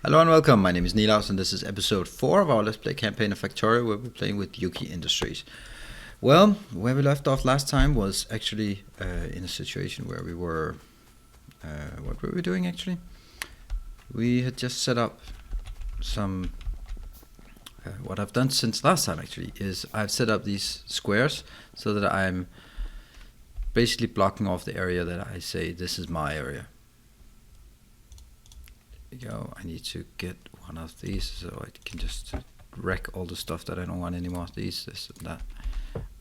Hello and welcome, my name is Nilaus and this is episode 4 of our Let's Play campaign of Factorio, where we're playing with Yuoki Industries. Well, where we left off last time was actually in a situation where we were... what were we doing actually? We had just set up some... what I've done since last time actually is I've set up these squares so that I'm basically blocking off the area that I say this is my area. Go. I need to get one of these so I can just wreck all the stuff that I don't want anymore. These, this, and that,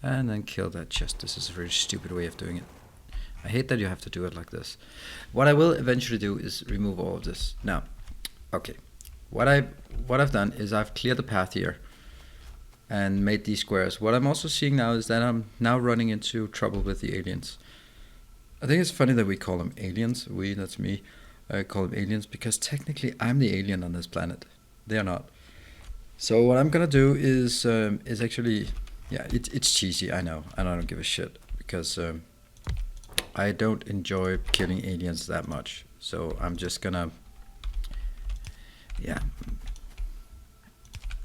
and then kill that chest. This is a very stupid way of doing it. I hate that you have to do it like this. What I will eventually do is remove all of this. Now, okay, what I've done is I've cleared the path here and made these squares. What I'm also seeing now is that I'm now running into trouble with the aliens. I think it's funny that we call them aliens. We, that's me. I call them aliens because technically I'm the alien on this planet. They are not. So what I'm gonna do is actually, yeah, it's cheesy. I know, and I don't give a shit because I don't enjoy killing aliens that much. So I'm just gonna, yeah.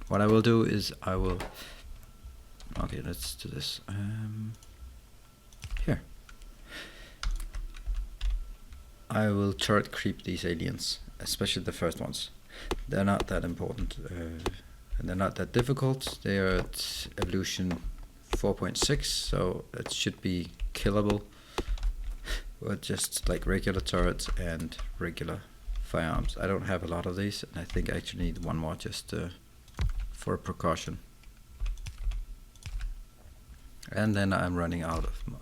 What I will do is I will. Okay, let's do this. Here. I will turret creep these aliens, especially the first ones. They're not that important, and they're not that difficult. They are at evolution 4.6, so it should be killable. But just like regular turrets and regular firearms. I don't have a lot of these, and I think I actually need one more just for precaution. And then I'm running out of my...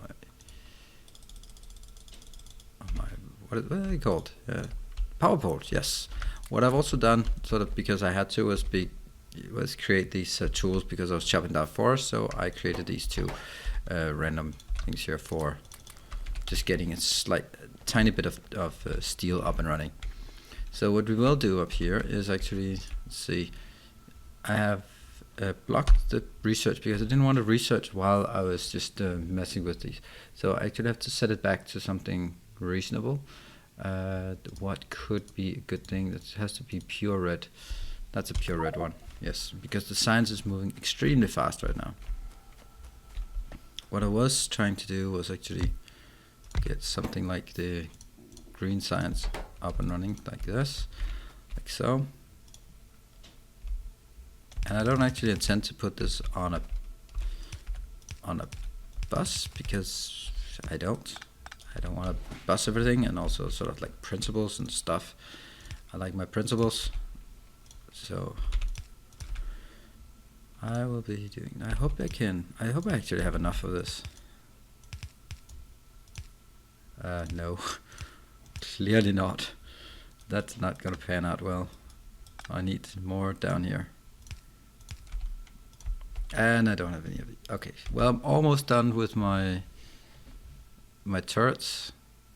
what are they called? Power poles, yes. What I've also done, sort of because I had to, was create these tools because I was chopping down forests. So I created these two random things here for just getting a tiny bit of steel up and running. So what we will do up here is actually, let's see, I have blocked the research because I didn't want to research while I was just messing with these. So I actually have to set it back to something reasonable. What could be a good thing? That has to be pure red. That's a pure red one. Yes, because the science is moving extremely fast right now. What I was trying to do was actually get something like the green science up and running like this, like so. And I don't actually intend to put this on a bus because I don't want to bus everything, and also sort of like principles and stuff. I like my principles, so I will be doing. I hope I actually have enough of this. No, clearly not. That's not gonna pan out well. I need more down here. And I don't have any of it. Okay, well, I'm almost done with my turrets.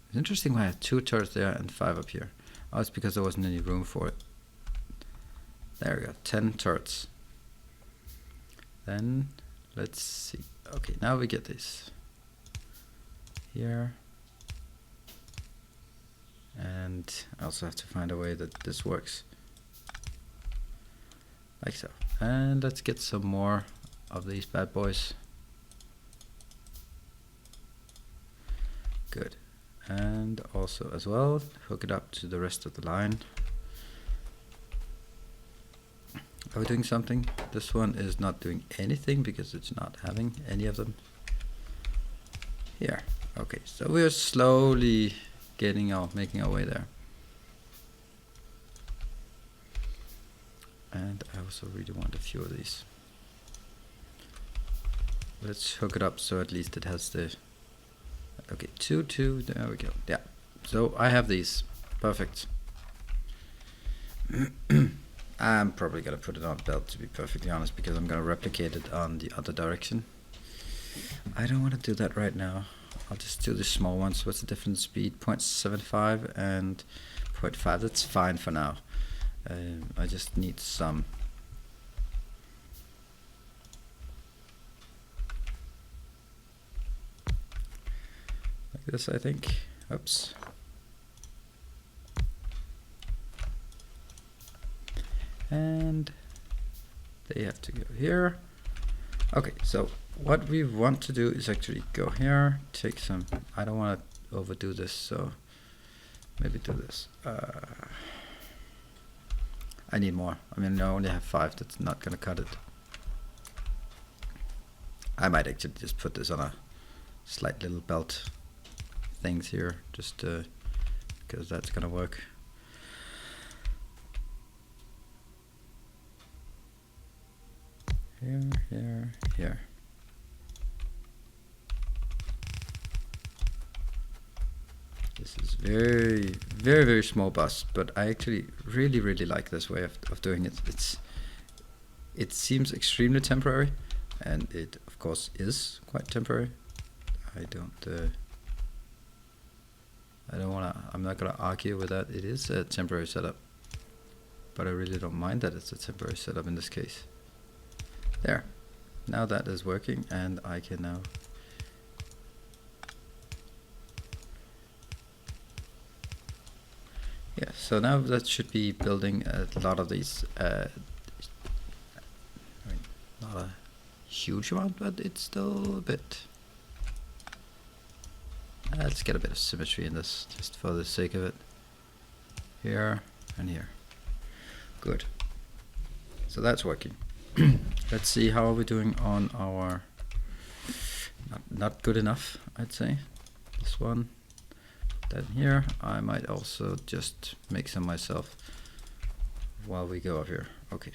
It's interesting why I have 2 turrets there and 5 up here. Oh, it's because there wasn't any room for it. There we go, 10 turrets. Then let's see. Okay, now we get this here, and I also have to find a way that this works, like so. And let's get some more of these bad boys. Good. And also as well, hook it up to the rest of the line. Are we doing something? This one is not doing anything because it's not having any of them. Here. Okay, so we're slowly making our way there. And I also really want a few of these. Let's hook it up so at least it has the... Okay, 2, there we go. Yeah, so I have these. Perfect. I'm probably gonna put it on belt, to be perfectly honest, because I'm gonna replicate it on the other direction. I don't want to do that right now. I'll just do the small ones. What's the difference? Speed 0.75 and 0.5. That's fine for now. I just need some. Like this, I think. Oops. and they have to go here. Okay, so what we want to do is actually go here, take some, I don't want to overdo this, so maybe do this. I need more. I mean, I only have 5, that's not gonna cut it. I might actually just put this on a slight little belt things here, just because that's gonna work. Here, here, here. This is very, very, very small bus, but I actually really, really like this way of doing it. It seems extremely temporary, and it of course is quite temporary. I'm not gonna argue with that. It is a temporary setup, but I really don't mind that it's a temporary setup in this case. There, now that is working, and I can now so now that should be building a lot of these, I mean, not a huge amount, but it's still a bit. Let's get a bit of symmetry in this, just for the sake of it. Here and here. Good. So that's working. Let's see how are we doing on our, not good enough, I'd say. This one. Then here, I might also just make some myself while we go up here. Okay.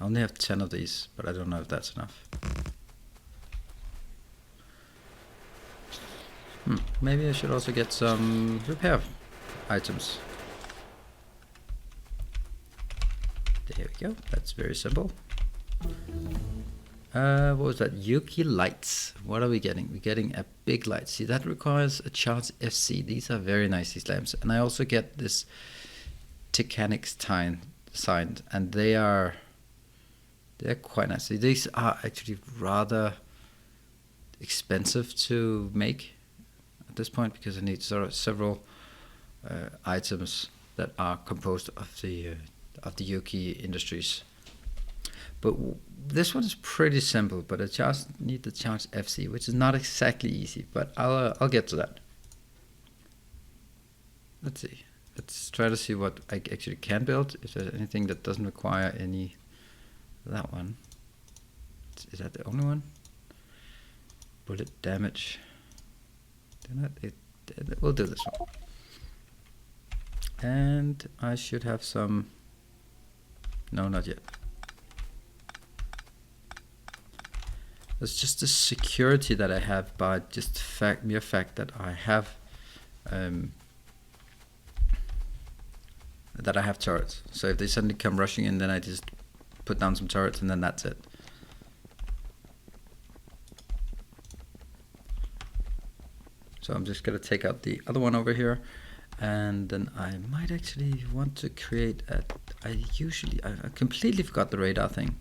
I only have 10 of these, but I don't know if that's enough. Maybe I should also get some repair items. There we go, that's very simple. What was that? Yuoki lights. What are we getting? We're getting a big light. See, that requires a charge FC. These are very nice, these lamps. And I also get this Tecanics signed, and they're quite nice. These are actually rather expensive to make at this point, because I need sort of several items that are composed of the Yuoki Industries. But this one is pretty simple, but I just need the charge FC, which is not exactly easy, but I'll get to that. Let's see. Let's try to see what I actually can build. If there's anything that doesn't require any. That one. Is that the only one? Bullet damage. We'll do this one. And I should have some. No, not yet. It's just the security that I have by just mere fact that I have turrets. So if they suddenly come rushing in, then I just put down some turrets, and then that's it. So I'm just gonna take out the other one over here, and then I might actually want to create I completely forgot the radar thing.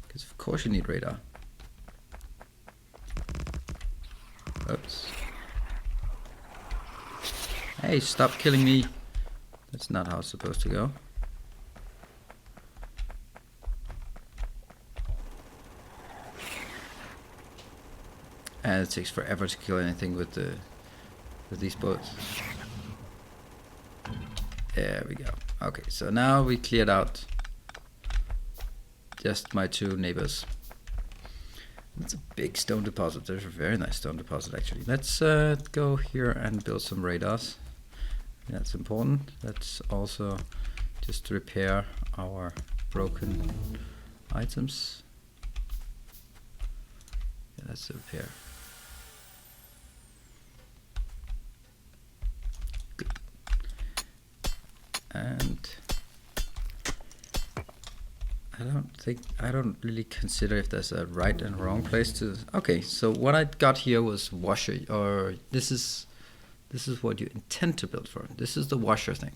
Because of course you need radar. Oops. Hey, stop killing me. That's not how it's supposed to go. And it takes forever to kill anything with these boats. There we go. Okay, so now we cleared out just my 2 neighbors. It's a big stone deposit. There's a very nice stone deposit actually. Let's go here and build some radars. That's important. Let's also just repair our broken items. Yeah, that's a repair. Good. And I don't really consider if there's a right and wrong place to. Okay, so what I got here was washer, or this is what you intend to build for. This is the washer thing.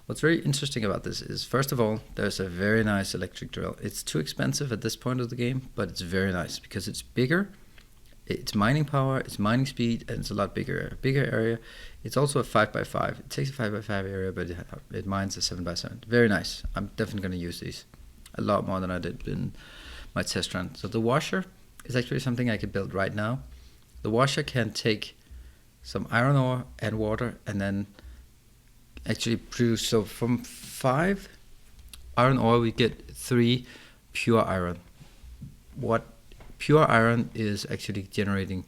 What's very interesting about this is, first of all, there's a very nice electric drill. It's too expensive at this point of the game, but it's very nice because it's bigger it's mining power, it's mining speed, and it's a lot bigger area. It's also a 5x5. It takes a 5x5 area, but it mines a 7x7. Very nice. I'm definitely going to use these a lot more than I did in my test run. So the washer is actually something I could build right now. The washer can take some iron ore and water and then actually produce. So from 5 iron ore we get 3 pure iron. What pure iron is actually generating,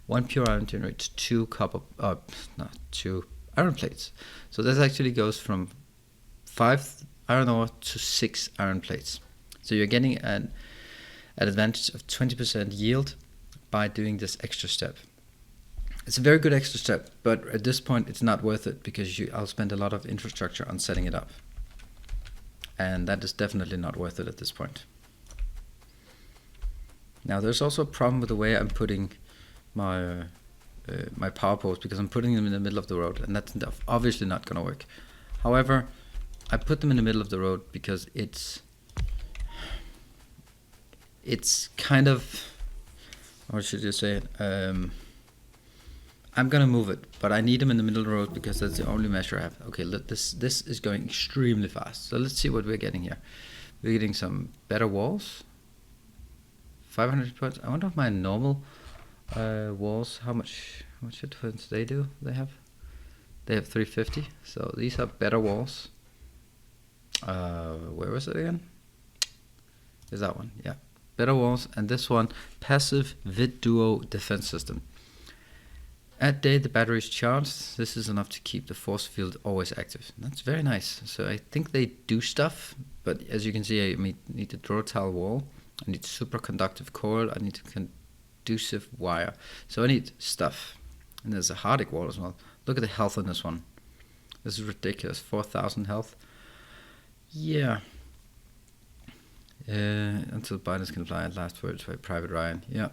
1 pure iron generates 2 iron plates. So this actually goes from 5 iron ore to 6 iron plates. So you're getting an advantage of 20% yield by doing this extra step. It's a very good extra step, but at this point it's not worth it because I'll spend a lot of infrastructure on setting it up. And that is definitely not worth it at this point. Now there's also a problem with the way I'm putting my my power poles, because I'm putting them in the middle of the road, and that's obviously not going to work. However, I put them in the middle of the road because it's kind of, what should you say, I'm gonna move it, but I need them in the middle of the road because that's the only measure I have. Okay, this is going extremely fast. So let's see what we're getting here. We're getting some better walls. 500 points. I wonder if my normal walls, how much difference they do. They have 350. So these are better walls. Where was it again? Is that one? Yeah, better walls. And this one, passive vid duo defense system. At day the battery is charged. This is enough to keep the force field always active. That's very nice. So I think they do stuff, but as you can see, I need a Dorotal wall. I need superconductive coil. I need a conducive wire. So I need stuff. And there's a Hardic wall as well. Look at the health on this one. This is ridiculous. 4,000 health. Yeah. Until Binance can fly. Last words by Private Ryan. Yeah.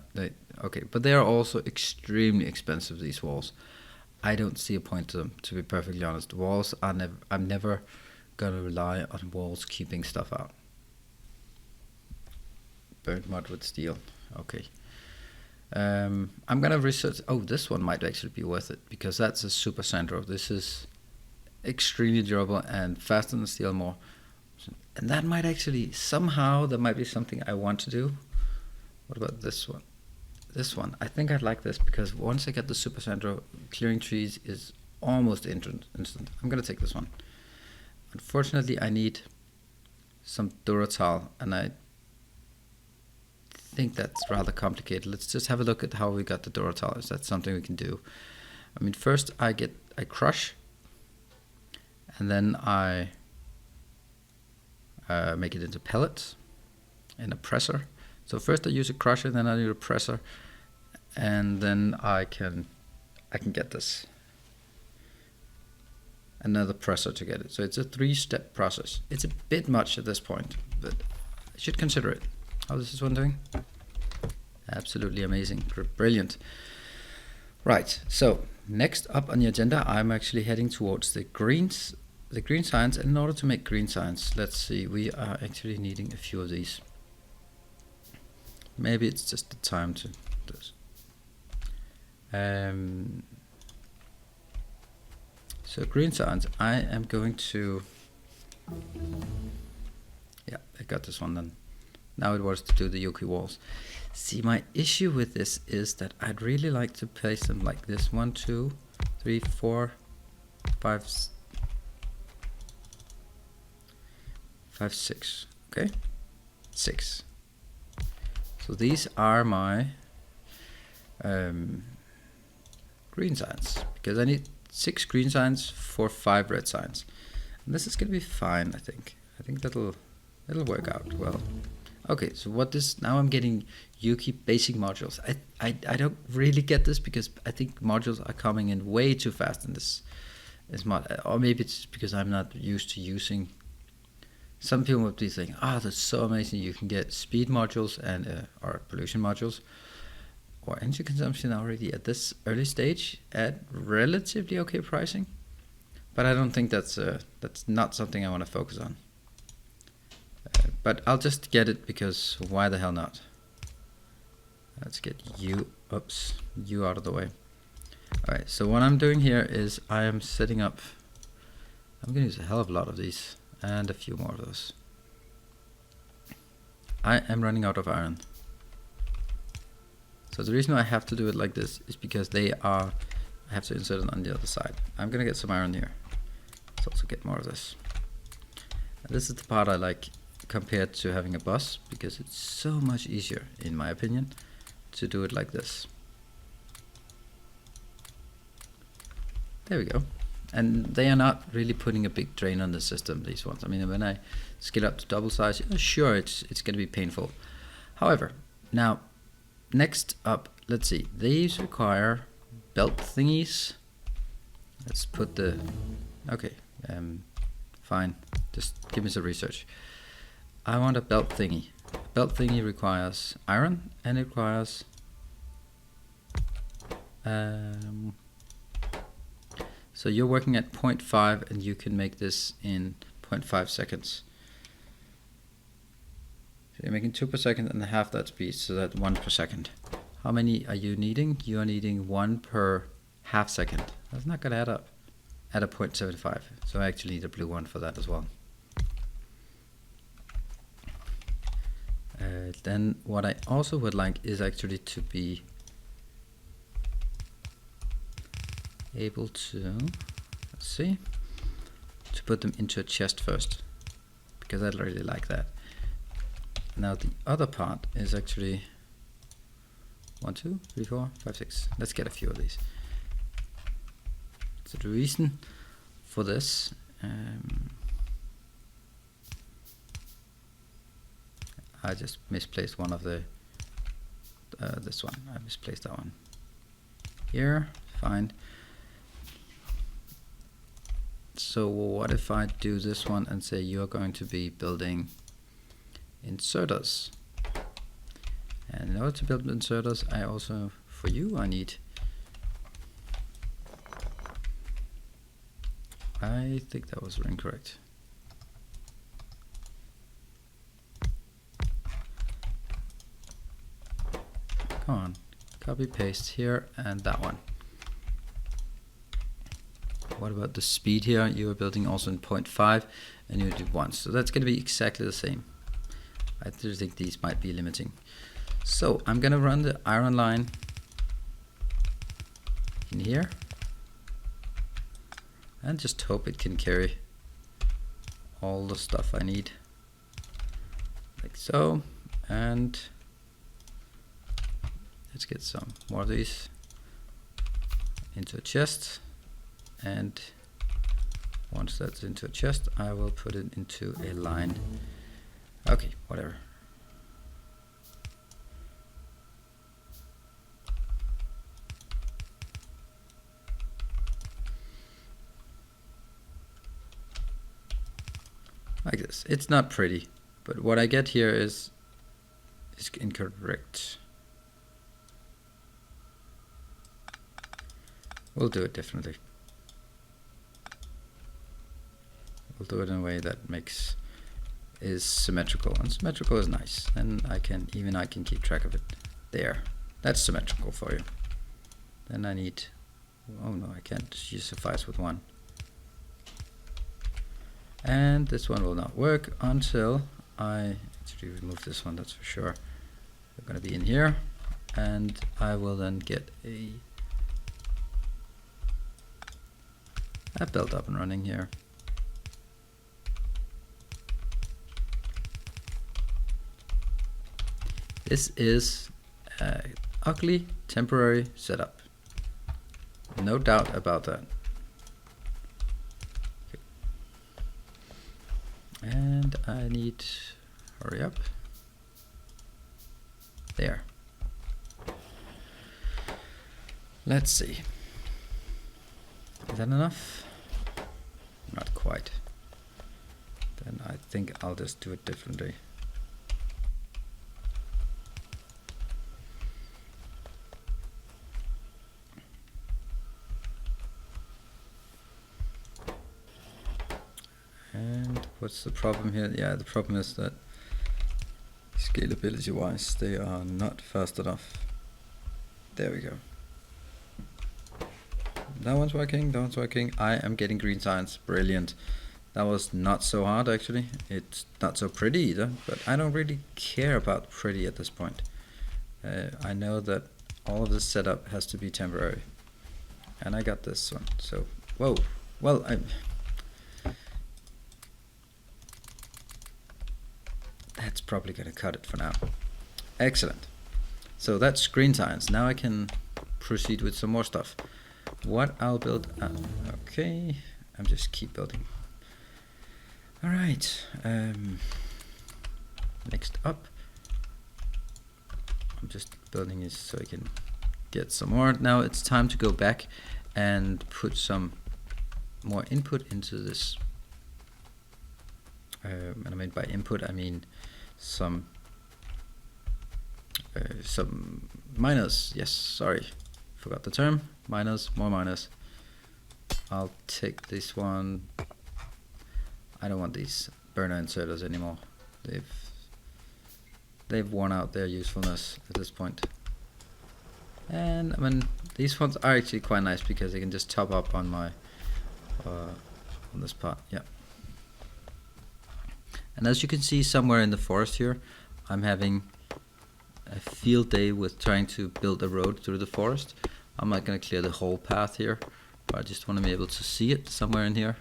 Okay, but they are also extremely expensive, these walls. I don't see a point to them, to be perfectly honest. Walls are I'm never gonna rely on walls keeping stuff out. Burnt mud with steel. Okay. I'm gonna research. Oh, this one might actually be worth it because that's a Super Sandro. This is extremely durable and faster than steel more. And that might actually, somehow, that might be something I want to do. What about this one? This one, I think I'd like this because once I get the Super Sandro, clearing trees is almost instant. I'm gonna take this one. Unfortunately, I need some Dorotal, and I think that's rather complicated. Let's just have a look at how we got the Dorotal. Is that something we can do? I mean, first I crush, and then I make it into pellets in a presser. So first I use a crusher, then I use a presser, and then I can get this. Another presser to get it. So it's a 3-step process. It's a bit much at this point, but I should consider it. How's this one doing? Absolutely amazing. Brilliant. Right, so next up on the agenda, I'm actually heading towards the green science. And in order to make green science, let's see, we are actually needing a few of these. Maybe it's just the time to do this. So green science, I am going to, yeah, I got this one done. Now it was to do the Youki walls. See, my issue with this is that I'd really like to place them like this. 1, 2, 3, 4, 5, 6. Okay, 6. So these are my green signs, because I need 6 green signs for 5 red signs. And this is gonna be fine, I think. I think that'll work out well. Okay, so what this, now I'm getting Yuki basic modules. I don't really get this because I think modules are coming in way too fast in this mod, or maybe it's because I'm not used to using. Some people would be thinking, that's so amazing, you can get speed modules and or pollution modules or energy consumption already at this early stage at relatively okay pricing. But I don't think that's not something I want to focus on. But I'll just get it because why the hell not? Let's get you out of the way. Alright, so what I'm doing here is I am setting up, I'm going to use a hell of a lot of these and a few more of those. I am running out of iron. So the reason why I have to do it like this is because I have to insert it on the other side. I'm going to get some iron here. Let's also get more of this. And this is the part I like compared to having a bus, because it's so much easier, in my opinion, to do it like this. There we go. And they are not really putting a big drain on the system, these ones. I mean, when I scale up to double size, sure, it's going to be painful. However, now, next up, let's see. These require belt thingies. Let's put the... Okay, fine. Just give me some research. I want a belt thingy. Belt thingy requires iron, and it requires... So you're working at 0.5 and you can make this in 0.5 seconds. So you're making 2 per second and half that speed, so that's 1 per second. How many are you needing? You are needing 1 per half second. That's not going to add up at a 0.75. So I actually need a blue one for that as well. Then what I also would like is actually to be able to, let's see, to put them into a chest first, because I really like that. Now the other part is actually 1, 2, 3, 4, 5, 6. Let's get a few of these. So the reason for this, I just misplaced one of the, this one. I misplaced that one. Here, fine. So what if I do this one and say you're going to be building inserters? And in order to build inserters, I also, for you, I need, I think that was incorrect. Come on, copy paste here and that one. What about the speed here? You are building also in 0.5 and you do 1. So that's going to be exactly the same. I do think these might be limiting. So I'm going to run the iron line in here and just hope it can carry all the stuff I need. Like so. And let's get some more of these into a chest. And once that's into a chest, I will put it into a line. Okay, whatever. Like this. It's not pretty, but what I get here is incorrect. We'll do it differently. We'll do it in a way that is symmetrical, and symmetrical is nice, and I can keep track of it. There, that's symmetrical for you. Then I need, oh no, I can't just suffice with one. And this one will not work until I actually remove this one, that's for sure. They're going to be in here, and I will then get a belt up and running here. This is an ugly temporary setup. No doubt about that. Okay. And I need, hurry up. There. Let's see. Is that enough? Not quite. Then I think I'll just do it differently. And what's the problem here? Yeah, the problem is that scalability wise they are not fast enough. There we go. That one's working, that one's working. I am getting green signs. Brilliant. That was not so hard actually. It's not so pretty either, but I don't really care about pretty at this point. I know that all of this setup has to be temporary. And I got this one, so, whoa. Well, that's probably gonna cut it for now. Excellent. So that's green signs. Now I can proceed with some more stuff. What I'll build, okay, I'm just keep building. All right, next up, I'm just building this so I can get some more. Now it's time to go back and put some more input into this. And I mean by input, I mean some miners. Yes, sorry, forgot the term. Miners, more miners. I'll take this one. I don't want these burner inserters anymore. They've worn out their usefulness at this point. And I mean, these ones are actually quite nice because they can just top up on my on this part. Yeah. And as you can see somewhere in the forest here, I'm having a field day with trying to build a road through the forest. I'm not going to clear the whole path here, but I just want to be able to see it somewhere in here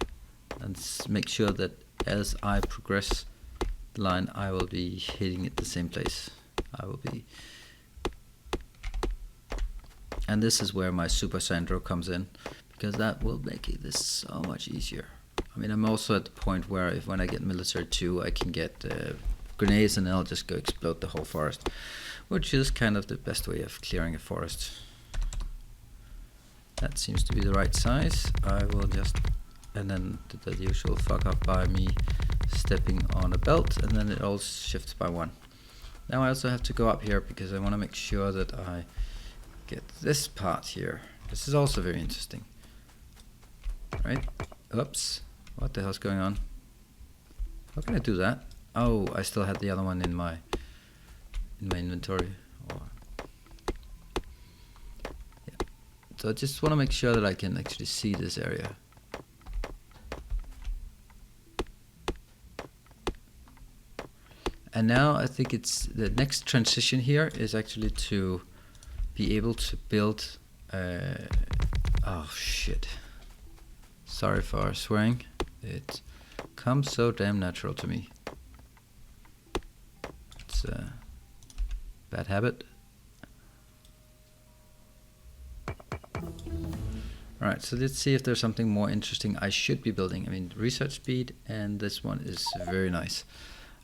and make sure that as I progress the line, I will be hitting it the same place. And this is where my Super Sandro comes in, because that will make this so much easier. I mean, I'm also at the point where if when I get military 2, I can get grenades and I'll just go explode the whole forest, which is kind of the best way of clearing a forest. That seems to be the right size. I will just, and then the usual fuck up by me stepping on a belt, and then it all shifts by 1. Now I also have to go up here because I want to make sure that I get this part here. This is also very interesting. Right? Oops. What the hell's going on? How can I do that? Oh, I still had the other one in my inventory. Yeah. So I just want to make sure that I can actually see this area. And now I think it's the next transition here is actually to be able to build. Oh shit! Sorry for swearing. It comes so damn natural to me. It's a bad habit. Alright, so let's see if there's something more interesting I should be building. I mean, research speed, and this one is very nice.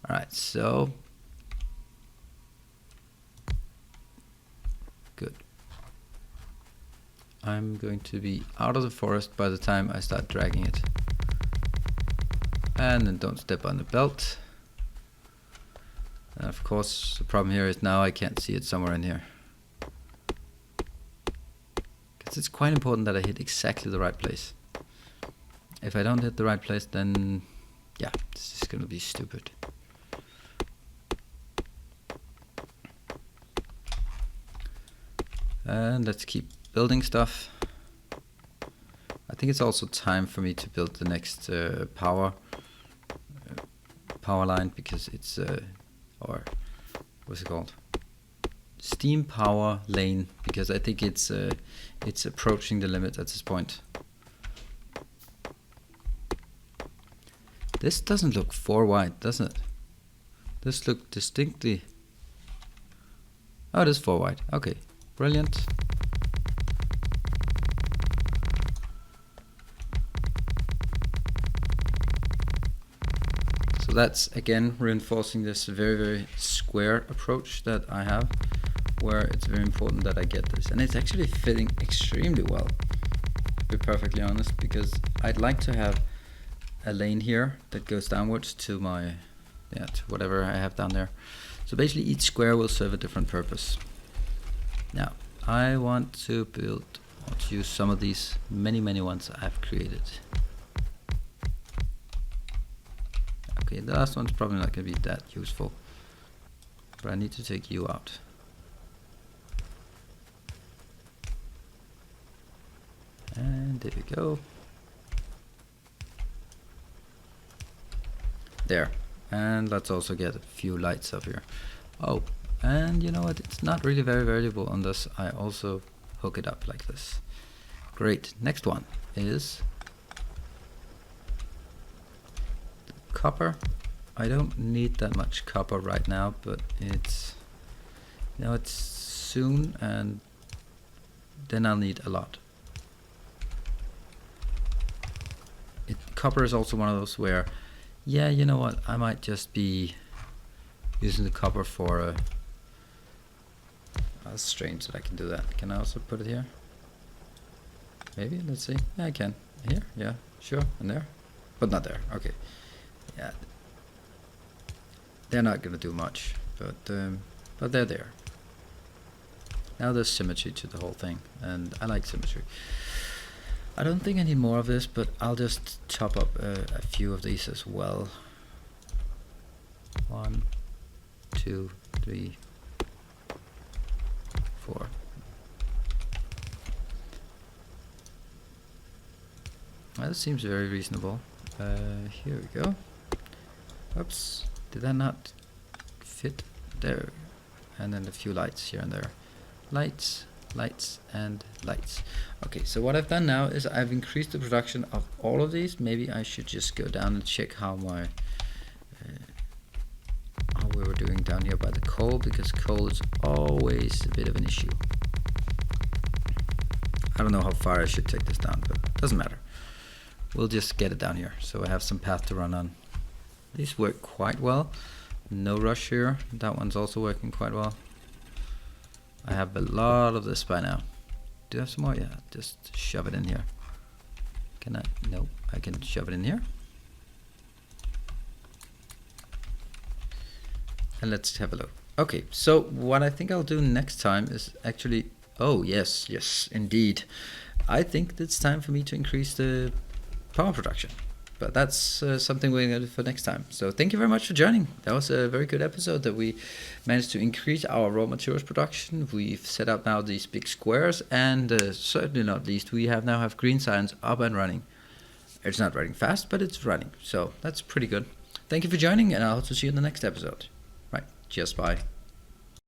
Alright, so good. I'm going to be out of the forest by the time I start dragging it. And then don't step on the belt. And of course, the problem here is now I can't see it somewhere in here. Because it's quite important that I hit exactly the right place. If I don't hit the right place, then yeah, this is going to be stupid. And let's keep building stuff. I think it's also time for me to build the next power line, because it's or what's it called? Steam power lane, because I think it's approaching the limit at this point. This doesn't look 4 wide, does it? This looks distinctly. Oh, it is 4 wide. Okay, brilliant. So that's again reinforcing this very, very square approach that I have, where it's very important that I get this. And it's actually fitting extremely well, to be perfectly honest, because I'd like to have a lane here that goes downwards to my, to whatever I have down there. So basically each square will serve a different purpose. Now, I want to use some of these many ones I've created. Okay, the last one's probably not going to be that useful, but I need to take you out. And there we go. There. And let's also get a few lights up here. Oh, and you know what? It's not really very variable unless I also hook it up like this. Great. Next one is copper. I don't need that much copper right now, but it's, you know, it's soon, and then I'll need a lot. Copper is also one of those where, yeah, you know what, I might just be using the copper for a... That's strange that I can do that. Can I also put it here? Maybe, let's see. Yeah, I can. Here, yeah, sure, and there. But not there, okay. Yeah. They're not gonna do much, but they're there. Now there's symmetry to the whole thing, and I like symmetry. I don't think I need more of this, but I'll just chop up a few of these as well. 1, 2, 3, 4. Well, that seems very reasonable. Here we go. Oops, did that not fit? There. And then a few lights here and there. Lights, lights, and lights. Okay, so what I've done now is I've increased the production of all of these. Maybe I should just go down and check how my how we were doing down here by the coal, because coal is always a bit of an issue. I don't know how far I should take this down, but it doesn't matter. We'll just get it down here, so I have some path to run on. These work quite well. No rush here. That one's also working quite well. I have a lot of this by now. Do you have some more? Yeah, just shove it in here. Can I? No, I can shove it in here. And let's have a look. Okay, so what I think I'll do next time is actually... Oh, yes, yes, indeed. I think it's time for me to increase the power production. But that's something we're going to do for next time. So thank you very much for joining. That was a very good episode that we managed to increase our raw materials production. We've set up now these big squares, and certainly not least, we now have green signs up and running. It's not running fast, but it's running. So that's pretty good. Thank you for joining, and I'll also see you in the next episode. Right, cheers, bye.